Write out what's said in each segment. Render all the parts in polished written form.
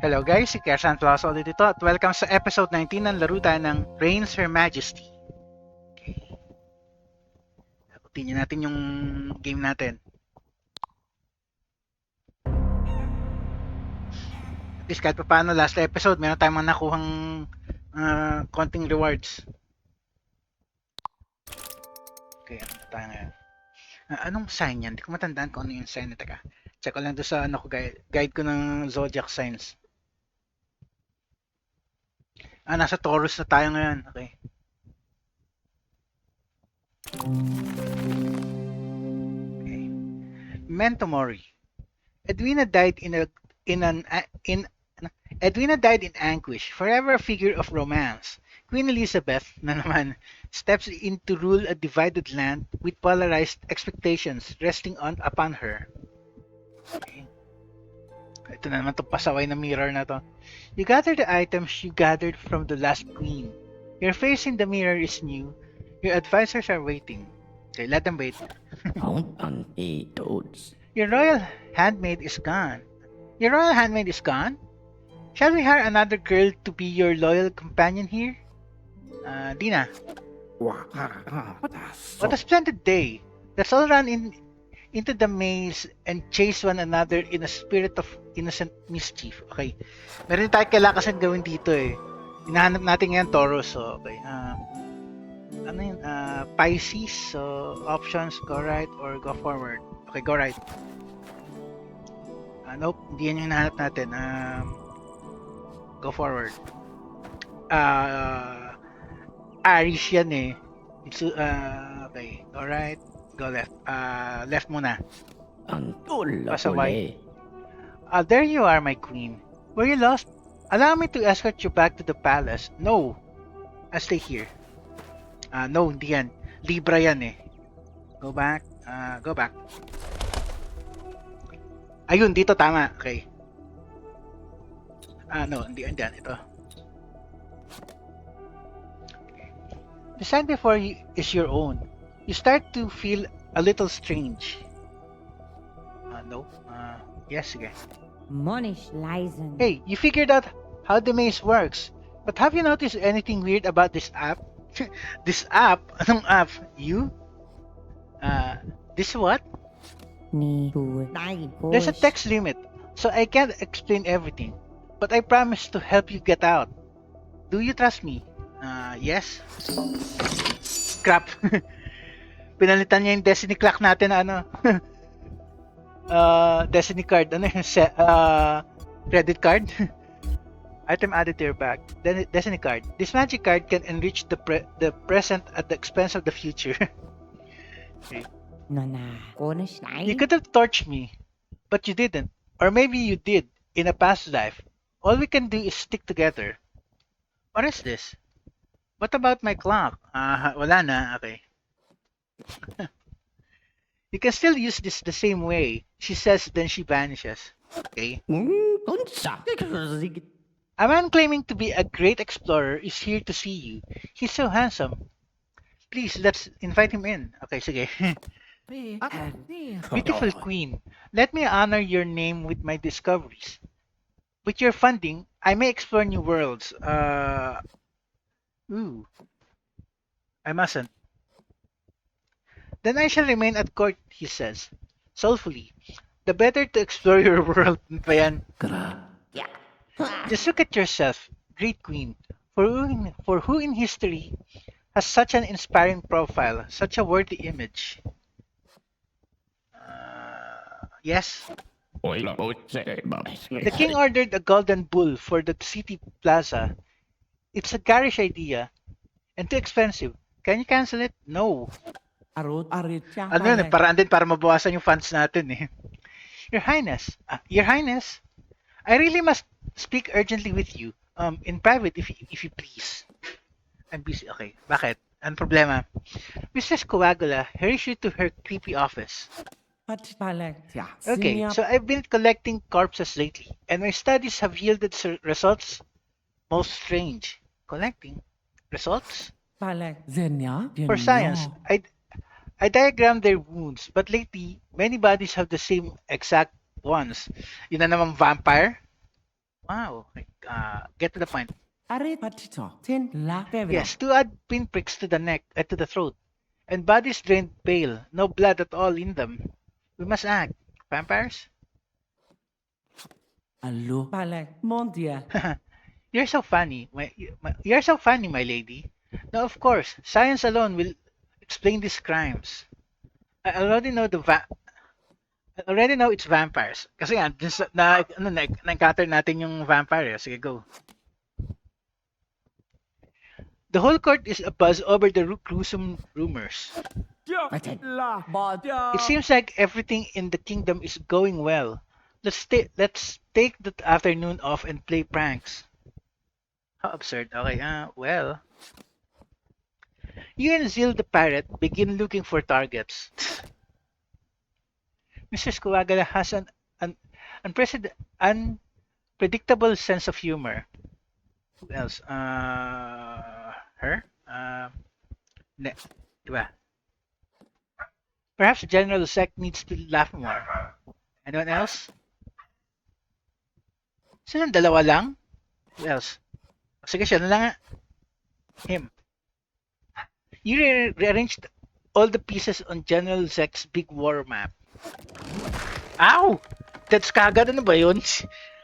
Hello guys, si Kersan Plaza ulit ito at welcome sa episode 19 ng laro tayo ng Reigns Her Majesty. Okay. Continue natin yung game natin. At least kahit pa paano last episode, meron tayong mga nakuhang konting rewards. Okay, ano tayo ngayon? Anong sign yan? Hindi ko matandaan kung ano yung sign na taka. Check ko lang doon sa guide ko ng zodiac signs. Nasa Taurus na tayo ngayon. Okay. Okay. Memento Mori. Edwina died Edwina died in anguish, forever a figure of romance. Queen Elizabeth na naman steps in to rule a divided land with polarized expectations resting upon her. Okay. Ito na naman itong pasaway na mirror na to. You gather the items you gathered from the last queen. Your face in the mirror is new. Your advisors are waiting. Okay, let them wait. Your royal handmaid is gone. Your royal handmaid is gone? Shall we hire another girl to be your loyal companion here? Dina. What a splendid day. Let's all run into the maze and chase one another in a spirit of innocent mischief. Okay. Meron tayo kailangan gawin dito eh. Hinahanap natin ngayon Taurus. So, okay. Ano yun? Pisces. So, options, go right or go forward. Okay, go right. Nope, hindi yan yung hinahanap natin. Go forward. Aries yan eh. Okay, go right, go left. Left muna. Pasaway. There you are, my queen. Were you lost? Allow me to escort you back to the palace. No, I'll stay here. No, hindi yan. Libra yan eh. Go back. Go back. Ayun, dito tama. Okay. No, hindi andyan. Ito. The sign before you is your own. You start to feel a little strange. No. Yes, sige. Monish Lizen. Hey, you figured out how the maze works. But have you noticed anything weird about this app? This app? Anong app? You? This what? There's a text limit, so I can't explain everything. But I promise to help you get out. Do you trust me? Yes? Crap. Pinalitan niya yung Destiny Clock natin na ano. Destiny card. Ano yung credit card? Item added to your bag. Destiny card. This magic card can enrich the present at the expense of the future. Okay. You could have torched me, but you didn't. Or maybe you did in a past life. All we can do is stick together. What is this? What about my clock? Wala na. Okay. You can still use this the same way. She says, then she vanishes. Okay. A man claiming to be a great explorer is here to see you. He's so handsome. Please, let's invite him in. Okay, sige. Beautiful queen, let me honor your name with my discoveries. With your funding, I may explore new worlds. Ooh. I mustn't. Then I shall remain at court, he says, soulfully. The better to explore your world. Pa yan. Just look at yourself, great queen. For who in history has such an inspiring profile, such a worthy image? Yes. The king ordered a golden bull for the city plaza. It's a garish idea and too expensive. Can you cancel it? No. Ano yun, paraan din para mabawasan yung funds natin eh. Your Highness, I really must speak urgently with you. In private if you please. I'm busy. Okay, bakit? Anong problema? Mrs. Coagula hurries you to her creepy office. Okay, so I've been collecting corpses lately, and my studies have yielded results most strange. Collecting? Results? For science, I diagrammed their wounds, but lately, many bodies have the same exact ones. Yun na naman vampire? Wow. Get to the point. Arit patito. Tin la pevero. Yes, 2 odd pinpricks to the neck, to the throat, and bodies drained pale, no blood at all in them. We must act. Vampires? Allo. Pala. Mondia. You're so funny, you're so funny, my lady. Now, of course, science alone will explain these crimes. I already know I already know it's vampires. Kasi nga, na-encounter natin yung vampire. Sige, go. The whole court is abuzz over the gruesome rumors. It seems like everything in the kingdom is going well. Let's take the afternoon off and play pranks. How absurd. Okay, well. You and Zil the parrot begin looking for targets. Mr. Squagala has an unpredictable sense of humor. Who else? Her? Diba? Perhaps General Sec needs to laugh more. Anyone else? Silang dalawa lang? Who else? Sige, siya na lang nga. Him. You rearranged all the pieces on General Zek's big war map. Ow! That's kagad, ano ba yun?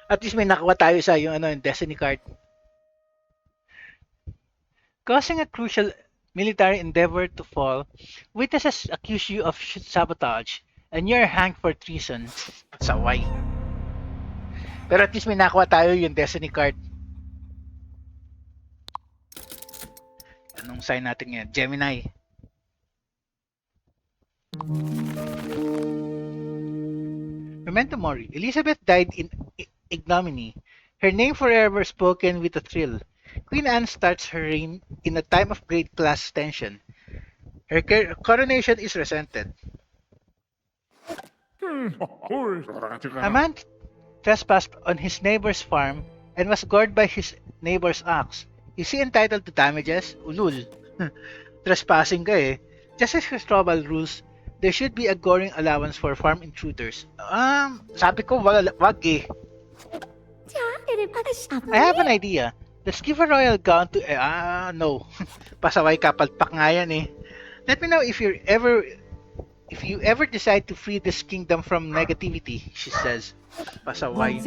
At least may nakuha tayo sa yung Destiny card. Causing a crucial military endeavor to fall, witnesses accuse you of sabotage, and you're hanged for treason. Saway. Pero at least may nakuha tayo yung Destiny card. Anong sign natin ngayon? Gemini. Memento Mori. Elizabeth died in ignominy. Her name forever spoken with a thrill. Queen Anne starts her reign in a time of great class tension. Her coronation is resented. A man trespassed on his neighbor's farm and was gored by his neighbor's ox. Is he entitled to damages? Ulul. Trespassing ka eh. Just as Cristobal rules, there should be a goring allowance for farm intruders. Sabi ko wag eh. I have an idea. Let's give a royal gown to... no. Pasaway kapalpak nga yan eh. Let me know if you ever decide to free this kingdom from negativity, she says. Pasaway.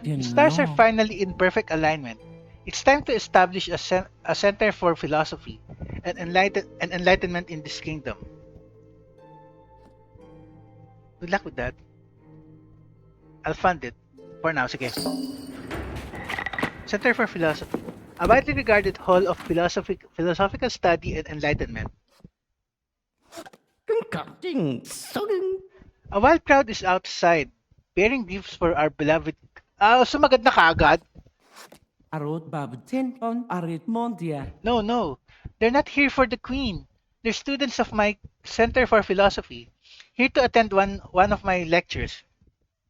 The stars are finally in perfect alignment. It's time to establish a center for philosophy and enlightenment in this kingdom. Good luck with that. I'll fund it. For now, sige. Center for Philosophy. A widely regarded hall of philosophical study and enlightenment. A wild crowd is outside, bearing gifts for our beloved... sumagad na kaagad? No. They're not here for the Queen. They're students of my Center for Philosophy, here to attend one of my lectures.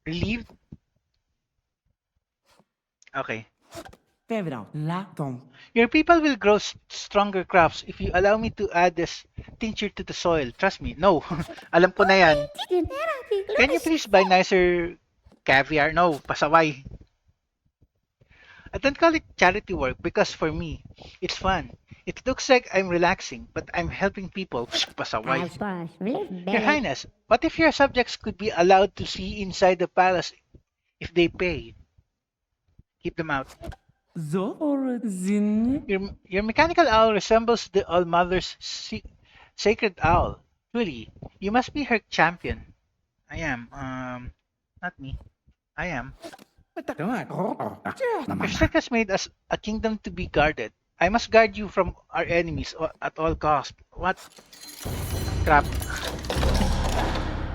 Relieved? Okay. Your people will grow stronger crops if you allow me to add this tincture to the soil. Trust me. No. Alam ko na yan. Can you please buy nicer caviar? No. Pasaway. I don't call it charity work because for me, it's fun. It looks like I'm relaxing, but I'm helping people. Pasaway. Your Highness, what if your subjects could be allowed to see inside the palace if they pay? Keep them out. Your mechanical owl resembles the All-Mother's sacred owl. Truly, you must be her champion. I am. Not me. I am. Your sect has made us a kingdom to be guarded. I must guard you from our enemies at all costs. What? Crap.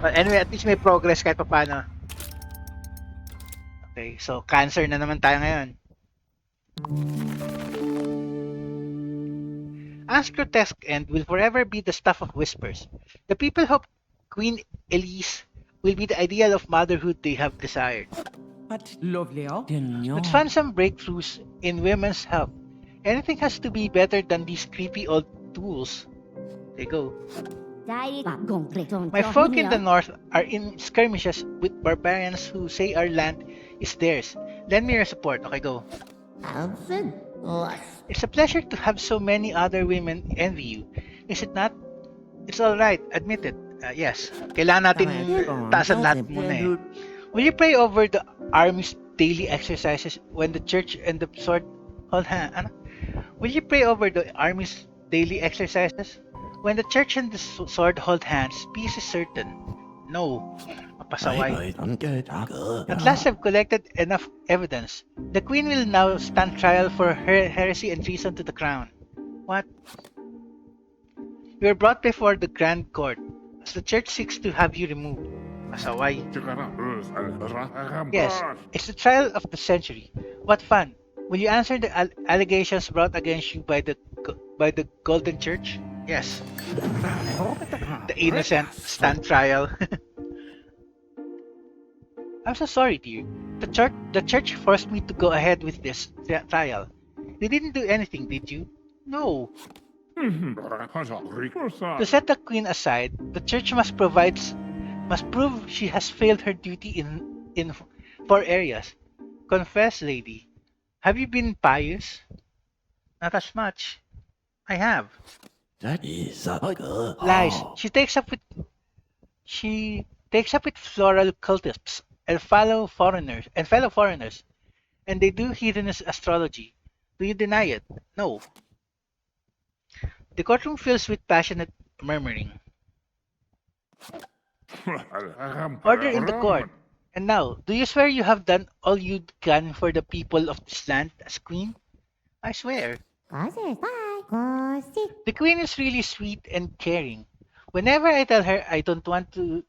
But anyway, at least may progress kahit paano. Okay, so Cancer na naman tayo ngayon. Anne's grotesque end will forever be the stuff of whispers. The people hope Queen Elise will be the ideal of motherhood they have desired. But lovely, Let's find some breakthroughs in women's health. Anything has to be better than these creepy old tools. There you go. My folk in the north are in skirmishes with barbarians who say our land is theirs. Lend me your support. Okay, go. It's a pleasure to have so many other women envy you. Is it not? It's alright. Admit it. Yes. Kailangan natin taasan lahat muna eh. Will you pray over the army's daily exercises when the church and the sword hold hands? Ano? Will you pray over the army's daily exercises? When the church and the sword hold hands, peace is certain. No. Mapasaway. At last I've collected enough evidence. The queen will now stand trial for her heresy and treason to the crown. What? You are brought before the grand court as the church seeks to have you removed. Pasaway. Yes, it's the trial of the century. What fun! Will you answer the allegations brought against you by the Golden Church? Yes. The innocent stand trial. I'm so sorry, dear. The church forced me to go ahead with this trial. You didn't do anything, did you? No. To set the queen aside, the church must prove she has failed her duty in 4 areas. Confess, lady. Have you been pious? Not as much. I have. Lies. She takes up with floral cultists and fellow foreigners, and they do heathenist astrology. Do you deny it? No. The courtroom fills with passionate murmuring. Order in the court. And now, do you swear you have done all you can for the people of this land as queen? I swear. The queen is really sweet and caring. Whenever I tell her I don't want to,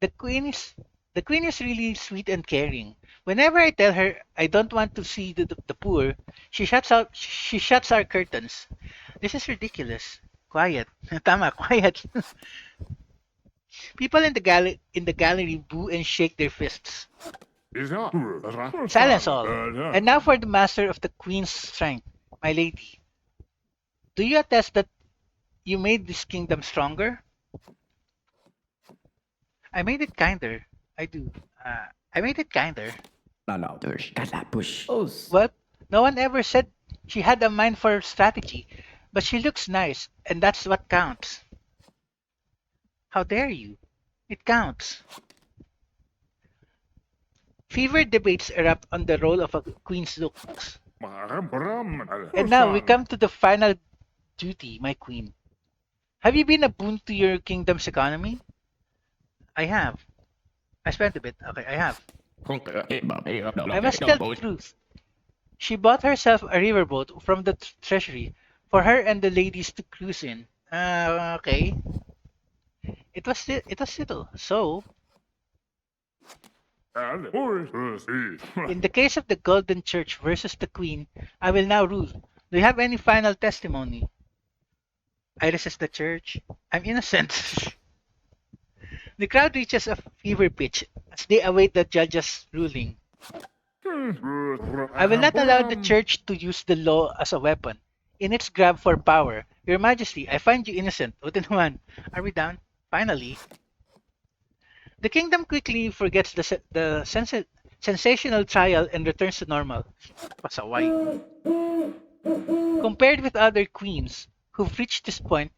the queen is really sweet and caring. Whenever I tell her I don't want to see the poor, she shuts our curtains. This is ridiculous. Quiet. Tama, quiet. People in the gallery boo and shake their fists. Silence all. And now for the master of the queen's strength, my lady. Do you attest that you made this kingdom stronger? I made it kinder. I do. I made it kinder. Well, no one ever said she had a mind for strategy, but she looks nice, and that's what counts. How dare you? It counts. Fever debates erupt on the role of a queen's looks. And now we come to the final duty, my queen. Have you been a boon to your kingdom's economy? I have. I spent a bit. Okay, I have. I must tell the truth. She bought herself a riverboat from the treasury for her and the ladies to cruise in. Okay. It was little. So, in the case of the Golden Church versus the Queen, I will now rule. Do you have any final testimony? I resist the church. I'm innocent. The crowd reaches a fever pitch as they await the judge's ruling. I will not allow the church to use the law as a weapon in its grab for power. Your Majesty, I find you innocent. Buti naman. Are we done? Finally. The kingdom quickly forgets the sensational trial and returns to normal. Pasaway. Compared with other queens who've reached this point,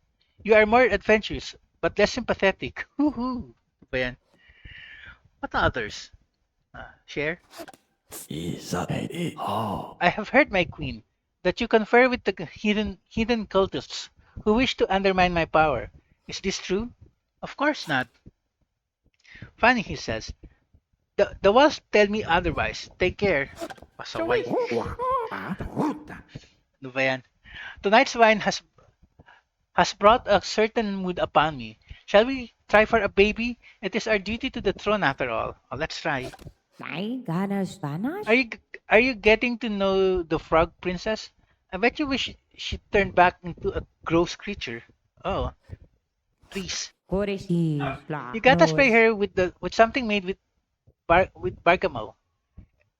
you are more adventurous but less sympathetic. Woohoo! Ano ba yan? What others? Share? I have heard, my queen, that you confer with the hidden cultists who wish to undermine my power. Is this true? Of course not. Funny, he says. The walls tell me otherwise. Take care. Pasaway. Ano ba yan? Tonight's wine has brought a certain mood upon me. Shall we try for a baby? It is our duty to the throne after all. Let's try. Are you getting to know the frog princess? I bet you wish she turned back into a gross creature. Oh, please. You gotta spray her with something made with bergamot,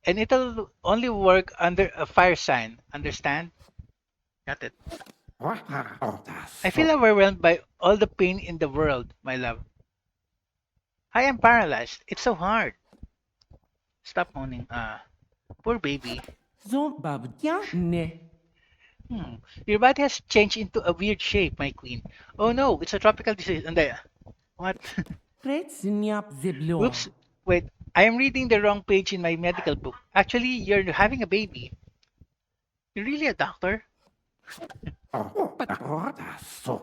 and it'll only work under a fire sign. Understand? Got it. I feel overwhelmed by all the pain in the world, my love. I am paralyzed. It's so hard. Stop moaning. Poor baby. Zo babutya ne. Your body has changed into a weird shape, my queen. Oh no, it's a tropical disease. Hindi. What? Great sinyap zeblo. Oops. Wait, I am reading the wrong page in my medical book. Actually, you're having a baby. You're really a doctor?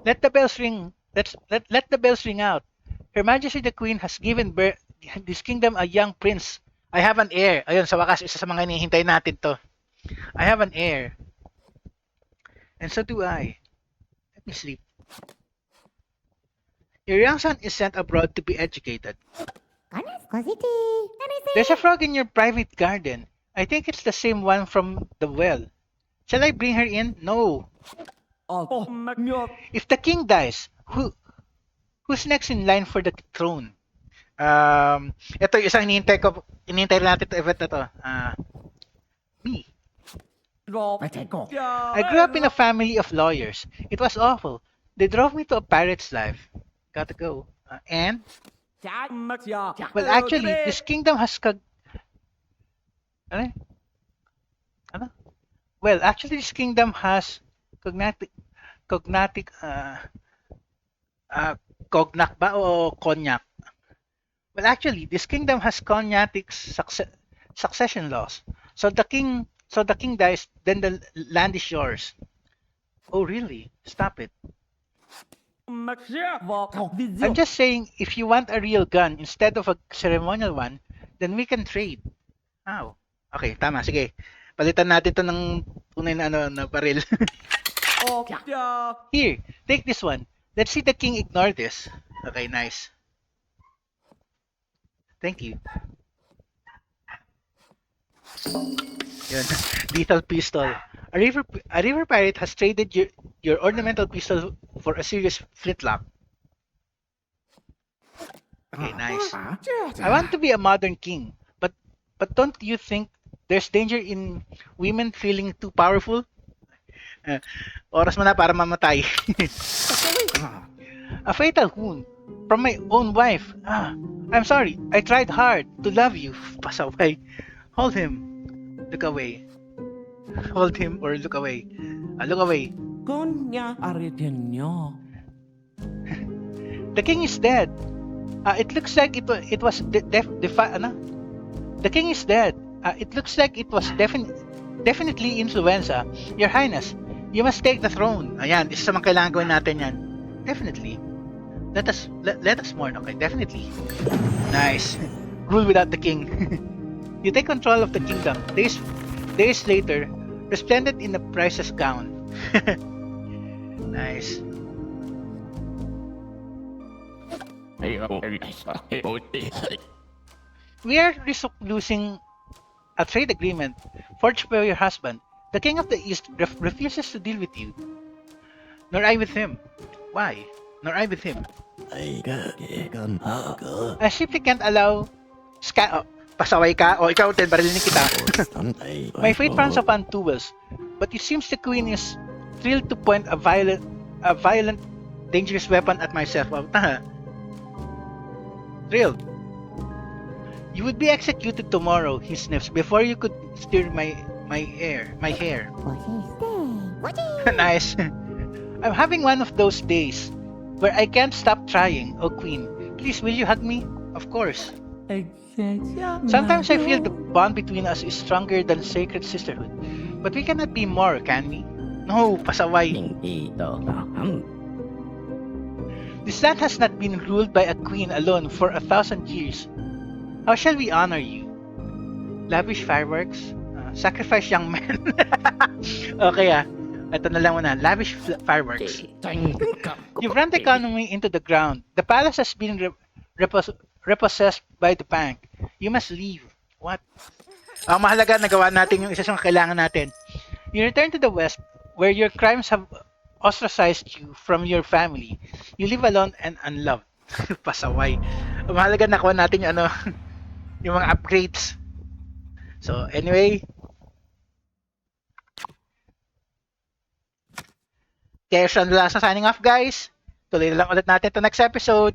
Let the bells ring. Let the bells ring out. Her Majesty the Queen has given birth this kingdom a young prince. I have an heir. Ayun, sa wakas, isa sa mga hinihintay natin to. I have an heir. And so do I. Let me sleep. Your young son is sent abroad to be educated. There's a frog in your private garden. I think it's the same one from the well. Shall I bring her in? No. Oh, magnyot. If the king dies, who's next in line for the throne? Ito yung isang inihintay natin to event na to. Me. I grew up in a family of lawyers. It was awful. They drove me to a pirate's life. Gotta go. And well, actually, this kingdom has ano? Ano? Well, actually, this kingdom has cognatic cognac ba o cognac? Well, actually, this kingdom has cognatic succession laws. So the king dies, then the land is yours. Oh, really? Stop it. I'm just saying, if you want a real gun instead of a ceremonial one, then we can trade. Oh. Okay, tama. Sige. Palitan natin to ng tunay na na baril. Here, take this one. Let's see the king ignore this. Okay, nice. Thank you. Yun. Lethal pistol. A river pirate has traded your ornamental pistol for a serious flintlock. Okay, nice. I want to be a modern king, but don't you think there's danger in women feeling too powerful? Oras mo na para mamatay. A fatal wound from my own wife. I'm sorry. I tried hard to love you. Pasaway. Hold him. Look away. Hold him or look away. Look away. Konya aritinyo. The king is dead. It looks like it was The king is dead. It looks like it was definitely influenza. Your Highness, you must take the throne. Ayan, isa sa mga kailangan gawin natin yan. Definitely. Let us mourn, okay? Definitely. Nice. Rule without the king. You take control of the kingdom. Days later, resplendent in a princess gown. Nice. We are losing a trade agreement forged by your husband. The king of the east refuses to deal with you. Nor I with him. Why? Nor I with him. I simply can't allow pasaway ka o ikaw din barilin kita. My fate frowns upon duels, but it seems the queen is thrilled to point a violent, dangerous weapon at myself. Thrilled. You would be executed tomorrow, he sniffs, before you could steer my hair. Nice. I'm having one of those days where I can't stop trying. Oh queen, please will you hug me? Of course. Sometimes I feel the bond between us is stronger than sacred sisterhood. But we cannot be more, can we? No, pasaway. This land has not been ruled by a queen alone for 1,000 years. How shall we honor you? Lavish fireworks? Sacrifice young men? Okay ito na lang muna. Lavish fireworks. You've run the economy into the ground. The palace has been repossessed by the bank. You must leave. What? Ang mahalaga, nagawa natin yung isa sa kailangan natin. You return to the West, where your crimes have ostracized you from your family. You live alone and unloved. Pasaway. Ang mahalaga, nakuha natin yung yung mga upgrades. So, anyway. Kaya Sean Lasa signing off, guys. Tuloy na lang ulit natin ito next episode.